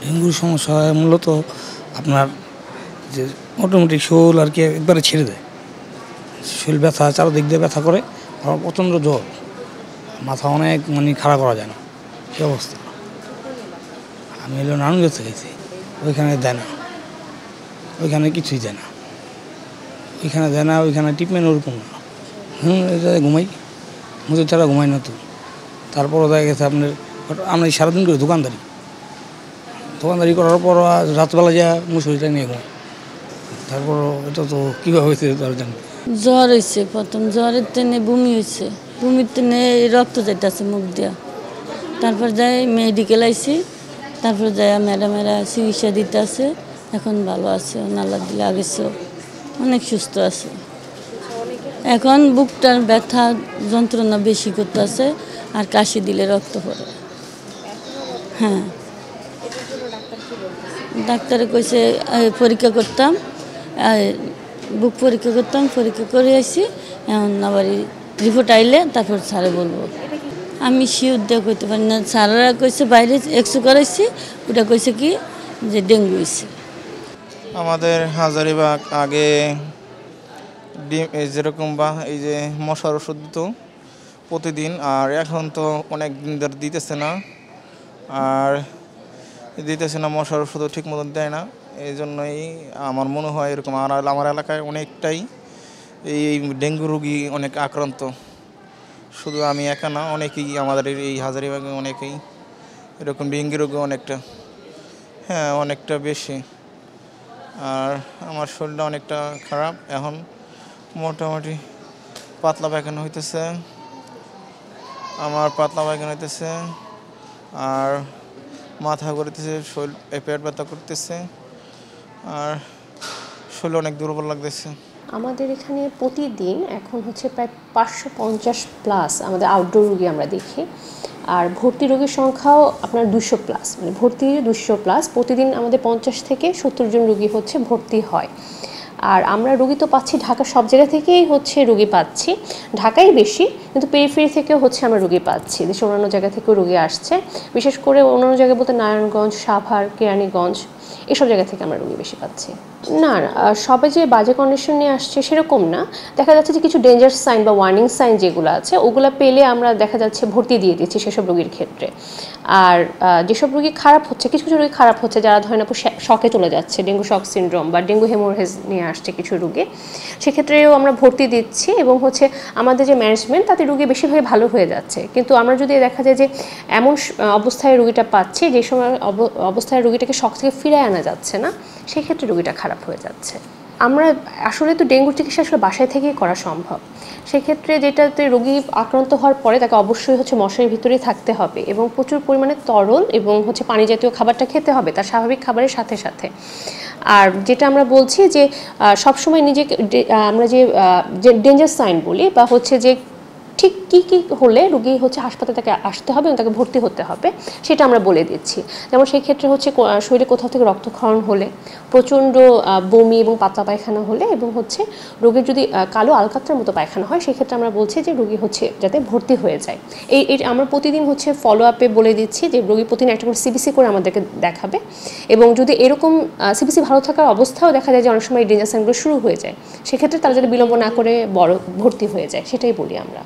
ডেঙ্গুর সমস্যা হয় মূলত আপনার যে মোটামুটি শোল আর কি একবারে ছেড়ে দেয়, শরীর ব্যথা, চারদিক দিয়ে ব্যথা করে, আবার প্রচণ্ড জ্বর, মাথা অনেক মানে খাড়া করা যায় না, সে অবস্থা। আমি হলো নারায়ণগঞ্জ গেছি, ওইখানে দেয় না, ওইখানে কিছুই দেয় না, ওইখানে দেয় না, ওইখানে ট্রিটমেন্ট ওরকম না। এই জায়গায় ঘুমাই, মুখের ছাড়া ঘুমাই না তো। তারপরও দেখা গেছে আমরা সারাদিন করে দোকানদারি করার পর রাতবেলা যা মুসুরিটা নিয়ে ঘুমাই। তারপর এটা তো কীভাবে হয়েছে তার জানি। জ্বর হয়েছে, প্রথম জ্বরের টেনে বমি হয়েছে, বমির টেনে রক্ত যাইতেছে মুখ দিয়া। তারপর যাই মেডিকেল আইসি, তারপর যাই ম্যাডামেরা চিকিৎসা দিতে আছে, এখন ভালো আছে, আল্লাহ দিলে আগেছে, অনেক সুস্থ আছে। এখন বুকটার ব্যথা যন্ত্রণা বেশি করতে আছে, আর কাশি দিলে রক্ত পড়ে। হ্যাঁ, ডাক্তারে কইছে পরীক্ষা করতাম, বুক পরীক্ষা করতাম, পরীক্ষা করে আসি, এখন আবার রিপোর্ট আইলে তারপর স্যারে বলবো। আমি শিওর দিয়ে করতে পারি না, স্যারেরা কইছে বাইরে এক্সরে করাইছি, ওটা কইছে কি যে ডেঙ্গু হয়েছে। আমাদের হাজারীবাগ আগে যেরকম বা এই যে মশার ওষুধ দিত প্রতিদিন, আর এখন তো অনেক দিন ধরে দিতেছে না, আর দিতেছে না, মশার ওষুধও ঠিক মতন দেয় না। এই জন্যই আমার মনে হয় এরকম। আর আমার এলাকায় অনেকটাই এই ডেঙ্গু রোগী অনেক আক্রান্ত, শুধু আমি একা না, অনেকেই আমাদের এই হাজারীবাগে অনেকেই এরকম ডেঙ্গু রোগী অনেকটা বেশি। আর আমার শরীরটা অনেকটা খারাপ, এখন মোটামুটি পাতলা পায়খানা হইতেছে, আর মাথা ঘুরতেছে, শরীর পেট ব্যথা করতেছে, আর শরীর অনেক দুর্বল লাগতেছে। আমাদের এখানে প্রতিদিন এখন হচ্ছে প্রায় 550+ আমাদের আউটডোর রোগী আমরা দেখি, আর ভর্তি রোগীর সংখ্যাও আপনার 200+, মানে ভর্তি 200+। প্রতিদিন আমাদের 50 থেকে 70 জন রোগী হচ্ছে ভর্তি হয়। আর আমরা রোগী তো পাচ্ছি ঢাকা সব জায়গা থেকেই হচ্ছে রোগী পাচ্ছি, ঢাকাই বেশি, কিন্তু পেরিফেরি থেকেও হচ্ছে আমরা রোগী পাচ্ছি, দেশের অন্যান্য জায়গা থেকেও রোগী আসছে, বিশেষ করে অন্যান্য জায়গায় বলতে নারায়ণগঞ্জ, সাভার, কেরানীগঞ্জ, এসব জায়গা থেকে আমরা রোগী বেশি পাচ্ছি। না, সবাই যে বাজে কন্ডিশন নিয়ে আসছে সেরকম না, দেখা যাচ্ছে যে কিছু ডেঞ্জার সাইন বা ওয়ার্নিং সাইন যেগুলো আছে ওগুলো পেলে আমরা দেখা যাচ্ছে ভর্তি দিয়ে দিচ্ছি সেসব রোগীর ক্ষেত্রে। আর যেসব রোগী খারাপ হচ্ছে, কিছু কিছু রোগী খারাপ হচ্ছে যারা ধরেন আপু শকে চলে যাচ্ছে, ডেঙ্গু শক সিনড্রোম বা ডেঙ্গু হেমোরেজ নিয়ে আসছে কিছু রোগী, সেক্ষেত্রেও আমরা ভর্তি দিচ্ছি, এবং হচ্ছে আমাদের যে ম্যানেজমেন্ট তাতে রোগী বেশিরভাগই ভালো হয়ে যাচ্ছে। কিন্তু আমরা যদি দেখা যায় যে এমন অবস্থায় রোগীটা পাচ্ছি যে সময় অবস্থায় রোগীটাকে শক থেকে ফিরে আনা যাচ্ছে না, সেক্ষেত্রে রোগীটা খারাপ হয়ে যাচ্ছে। আমরা আসলে তো ডেঙ্গুর চিকিৎসা আসলে বাসায় থেকেই করা সম্ভব, সেক্ষেত্রে যেটাতে রোগী আক্রান্ত হওয়ার পরে তাকে অবশ্যই হচ্ছে মশারির ভিতরেই থাকতে হবে, এবং প্রচুর পরিমাণে তরল এবং হচ্ছে পানি জাতীয় খাবারটা খেতে হবে তার স্বাভাবিক খাবারের সাথে সাথে। আর যেটা আমরা বলছি যে সবসময় নিজেকে আমরা যে ডেঞ্জার সাইন বলি বা হচ্ছে যে ঠিক কী কী হলে রোগী হচ্ছে হাসপাতালে তাকে আসতে হবে এবং তাকে ভর্তি হতে হবে সেটা আমরা বলে দিচ্ছি। যেমন সেই ক্ষেত্রে হচ্ছে শরীরে কোথাও থেকে রক্তক্ষরণ হলে, প্রচণ্ড বমি এবং পাতলা পায়খানা হলে, এবং হচ্ছে রোগীর যদি কালো আলকাত্রার মতো পায়খানা হয়, সেক্ষেত্রে আমরা বলছি যে রোগী হচ্ছে যাতে ভর্তি হয়ে যায়। এই আমরা প্রতিদিন হচ্ছে ফলো আপে বলে দিচ্ছি যে রোগী প্রতিদিন একটা করে সিবিসি করে আমাদেরকে দেখাবে, এবং যদি এরকম সিবিসি ভালো থাকার অবস্থাও দেখা যায় যে অনেক সময় ডেঞ্জার সাইনগুলো শুরু হয়ে যায়, সেক্ষেত্রে তারা যদি বিলম্ব না করে ভর্তি হয়ে যায়, সেটাই বলি আমরা।